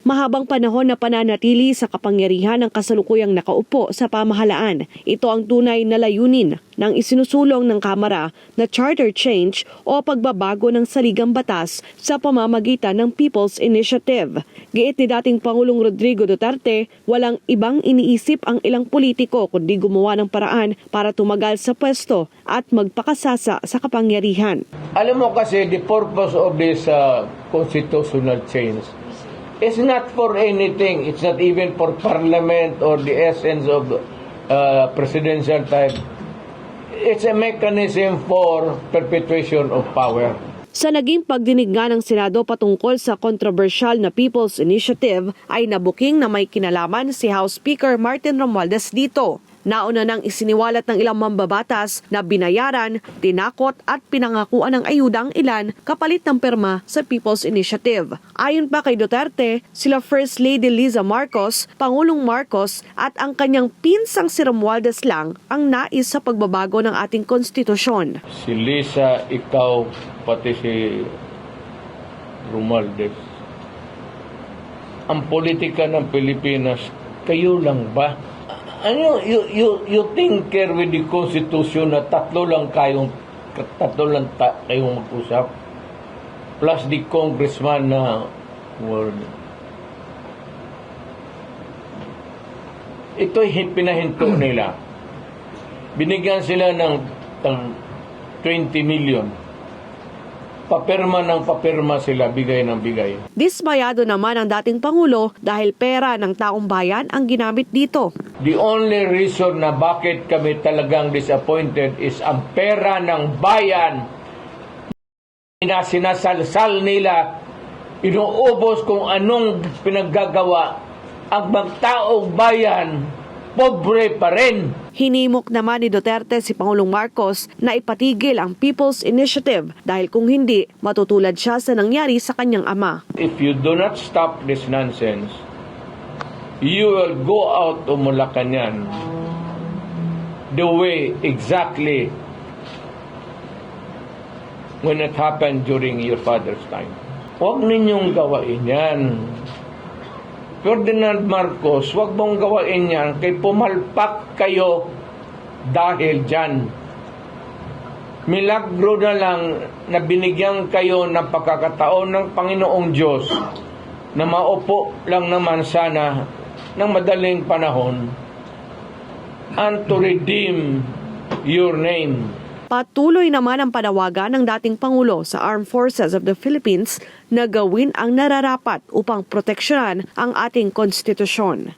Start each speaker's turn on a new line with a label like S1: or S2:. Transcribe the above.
S1: mahabang panahon na pananatili sa kapangyarihan ng kasalukuyang nakaupo sa pamahalaan. Ito ang tunay na layunin ng isinusulong ng Kamara na charter change o pagbabago ng saligang batas sa pamamagitan ng People's Initiative. Giit ni dating Pangulong Rodrigo Duterte, walang ibang iniisip ang ilang politiko kundi gumawa ng paraan para tumagal sa pwesto at magpakasasa sa kapangyarihan.
S2: Alam mo kasi, the purpose of this constitutional change is not for anything. It's not even for parliament or the essence of presidential type. It's a mechanism for perpetuation of power.
S1: Sa naging pagdinig nga ng Senado patungkol sa kontrobersyal na People's Initiative ay nabuking na may kinalaman si House Speaker Martin Romualdez dito. Nauna nang isiniwalat ng ilang mambabatas na binayaran, tinakot at pinangakuan ng ayudang ilan kapalit ng perma sa People's Initiative. Ayon pa kay Duterte, sila First Lady Liza Marcos, Pangulong Marcos at ang kanyang pinsang si Romualdez lang ang nais sa pagbabago ng ating konstitusyon.
S2: Si Liza, ikaw, pati si Romualdez. Ang politika ng Pilipinas, kayo lang ba? Ano, you tinker with the Constitution na tatlo lang kayong mag-usap plus the congressman na ito'y pinahinto nila. Binigyan sila ng 20 million. Papirma ng papirma sila, bigay ng bigay.
S1: Dismayado naman ang dating Pangulo dahil pera ng taong bayan ang ginamit dito.
S2: The only reason na bakit kami talagang disappointed is ang pera ng bayan na sinasalsal nila, inuubos kung anong pinaggagawa. Ang magtaong bayan, pobre pa rin.
S1: Hinimok naman ni Duterte si Pangulong Marcos na ipatigil ang People's Initiative dahil kung hindi, matutulad siya sa nangyari sa kanyang ama.
S2: If you do not stop this nonsense, you will go out of Malacanang the way exactly when it happened during your father's time. Huwag ninyong gawain yan. Ferdinand Marcos, huwag mong gawain yan kay pumalpak kayo dahil dyan. Milagro na lang na binigyan kayo ng pagkakataon ng Panginoong Diyos na maupo lang naman sana ng madaling panahon and to redeem your name.
S1: Patuloy naman ang panawagan ng dating Pangulo sa Armed Forces of the Philippines na gawin ang nararapat upang proteksyonan ang ating konstitusyon.